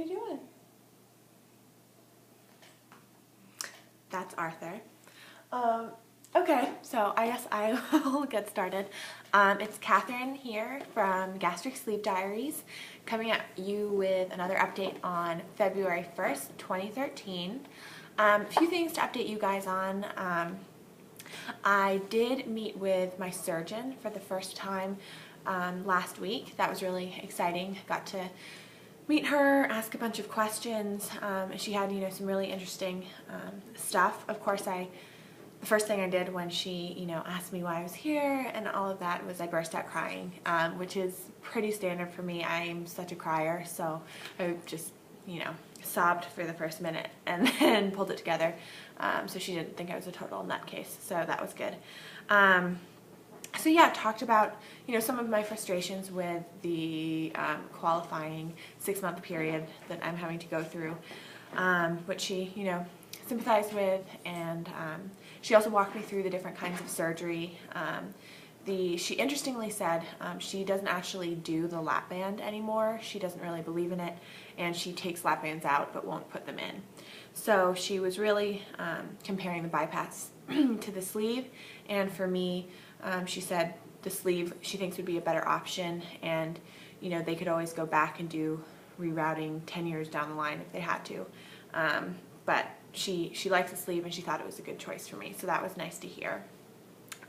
you doing? That's Arthur. Okay, so I guess I will get started. It's Catherine here from Gastric Sleep Diaries, coming at you with another update on February 1st, 2013. A few things to update you guys on. I did meet with my surgeon for the first time last week. That was really exciting. Got to meet her, ask a bunch of questions. She had, some really interesting stuff. Of course, the first thing I did when she, asked me why I was here and all of that was I burst out crying, which is pretty standard for me. I'm such a crier, so I just, sobbed for the first minute and then pulled it together. So she didn't think I was a total nutcase, so that was good. So yeah, talked about, some of my frustrations with the qualifying 6-month period that I'm having to go through, which she, sympathized with, and she also walked me through the different kinds of surgery. She interestingly said she doesn't actually do the lap band anymore. She doesn't really believe in it, and she takes lap bands out but won't put them in. So she was really comparing the bypass to the sleeve, and for me, she said the sleeve she thinks would be a better option, and they could always go back and do rerouting 10 years down the line if they had to. But she likes the sleeve and she thought it was a good choice for me, so that was nice to hear.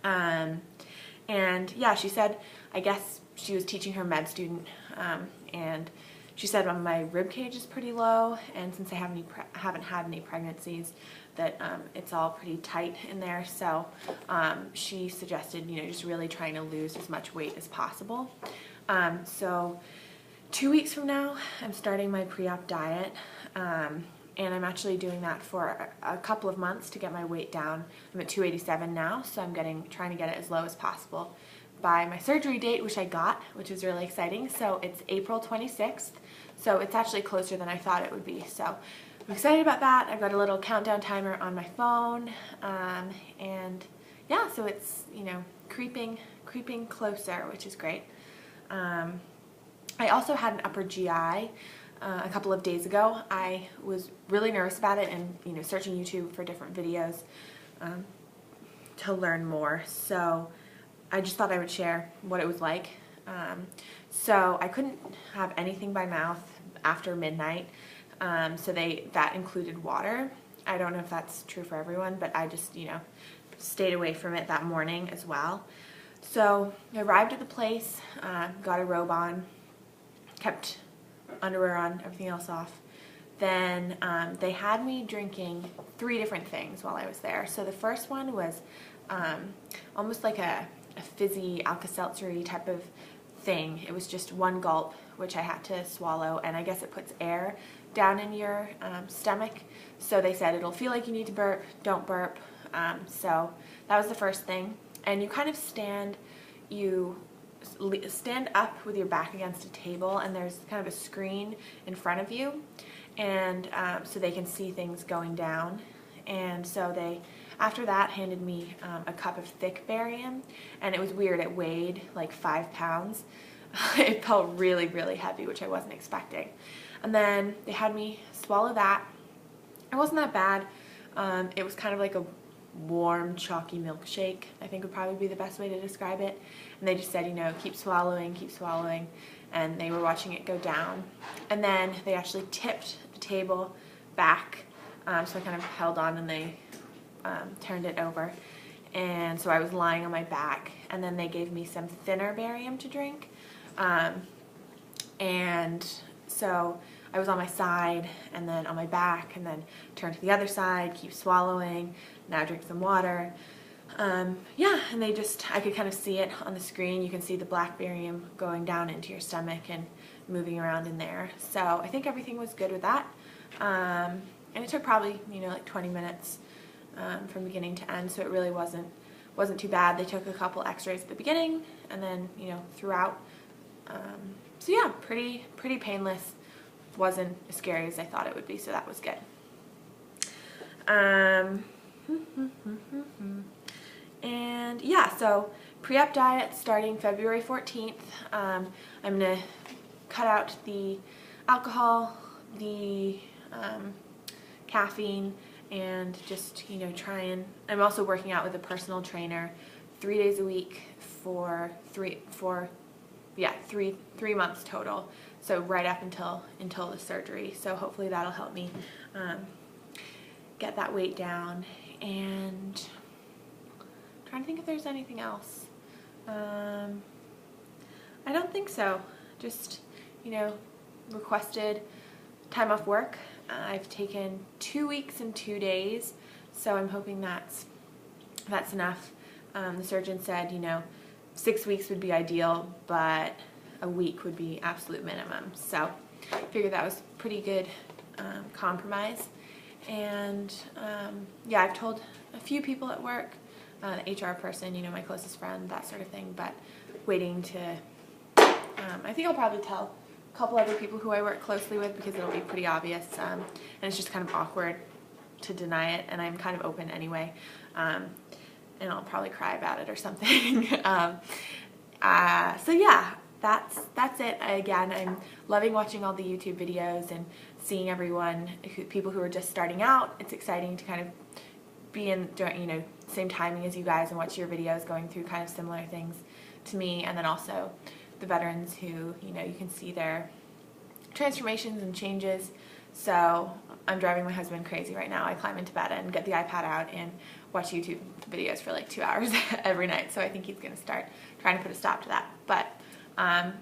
And yeah, she said, I guess she was teaching her med student, and she said my rib cage is pretty low, and since I haven't had any pregnancies, that it's all pretty tight in there. So she suggested, just really trying to lose as much weight as possible. So 2 weeks from now, I'm starting my pre-op diet, and I'm actually doing that for a couple of months to get my weight down. I'm at 287 now, so I'm trying to get it as low as possible by my surgery date, which is really exciting. So it's April 26th, so it's actually closer than I thought it would be. So I'm excited about that. I've got a little countdown timer on my phone, and yeah, so it's, creeping closer, which is great. I also had an upper GI a couple of days ago. I was really nervous about it and, searching YouTube for different videos to learn more. So I just thought I would share what it was like. So I couldn't have anything by mouth after midnight. So that included water. I don't know if that's true for everyone, but I just, stayed away from it that morning as well. So I arrived at the place, got a robe on, kept underwear on, everything else off. Then they had me drinking 3 different things while I was there. So the first one was almost like a fizzy Alka-Seltzer-y type of thing. It was just 1 gulp, which I had to swallow, and I guess it puts air down in your stomach. So they said it'll feel like you need to burp, don't burp. So that was the first thing. And you kind of stand up with your back against a table, and there's kind of a screen in front of you, and so they can see things going down. And so they, after that, handed me a cup of thick barium, and it was weird. It weighed like 5 pounds. It felt really, really heavy, which I wasn't expecting. And then they had me swallow that. It wasn't that bad. It was kind of like a warm, chalky milkshake, I think would probably be the best way to describe it. And they just said, keep swallowing, and they were watching it go down. And then they actually tipped the table back, so I kind of held on, and they turned it over. And so I was lying on my back, and then they gave me some thinner barium to drink. And so I was on my side, and then on my back, and then turned to the other side, keep swallowing, now drink some water. Yeah, and I could kind of see it on the screen. You can see the black barium going down into your stomach and moving around in there. So I think everything was good with that. And it took probably, like 20 minutes from beginning to end, so it really wasn't too bad. They took a couple x-rays at the beginning, and then, throughout. So yeah, pretty painless. Wasn't as scary as I thought it would be, so that was good. And yeah, so pre-op diet starting February 14th. I'm going to cut out the alcohol, the caffeine and just, I'm also working out with a personal trainer 3 days a week for three months total. So right up until the surgery. So hopefully that'll help me get that weight down. And I'm trying to think if there's anything else. I don't think so. Just, requested time off work. I've taken 2 weeks and 2 days, so I'm hoping that's enough. The surgeon said, 6 weeks would be ideal, but a week would be absolute minimum. So I figured that was pretty good compromise. And yeah, I've told a few people at work, the HR person, my closest friend, that sort of thing, but waiting to, I think I'll probably tell a couple other people who I work closely with because it'll be pretty obvious, and it's just kind of awkward to deny it, and I'm kind of open anyway, and I'll probably cry about it or something. So yeah, that's it. Again, I'm loving watching all the YouTube videos and seeing everyone, people who are just starting out. It's exciting to kind of be in, same timing as you guys and watch your videos going through kind of similar things to me, and then also the veterans who, you can see their transformations and changes. So I'm driving my husband crazy right now. I climb into bed and get the iPad out and watch YouTube videos for like 2 hours every night. So I think he's going to start trying to put a stop to that. But I'm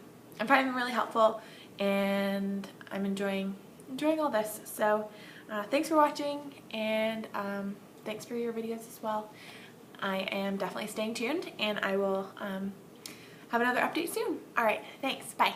finding them really helpful, and I'm enjoying all this. So thanks for watching, and thanks for your videos as well. I am definitely staying tuned, and I will have another update soon. All right, thanks. Bye.